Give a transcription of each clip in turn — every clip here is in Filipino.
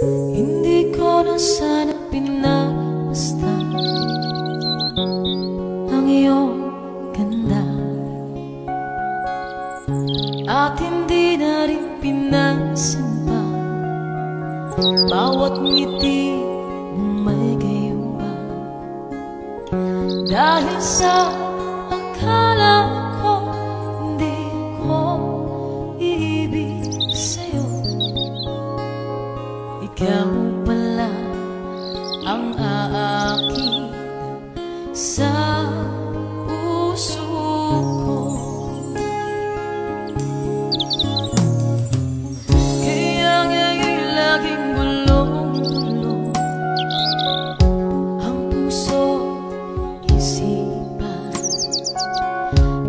Hindi ko na sana pinapasta ang iyong ganda, at hindi na rin pinansin pa bawat ngiti mong may gayuma. Dahil sa akala ko hindi ko iibig sa'yo, ikaw pala ang aakit sa puso ko. Kaya ngayon'y laging gulong-gulong ang puso, isipan.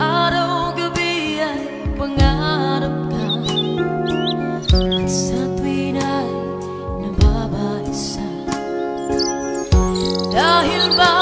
Araw-gabi ay pangarap ka, at sa tuwin ay nababalisa. Dahil ba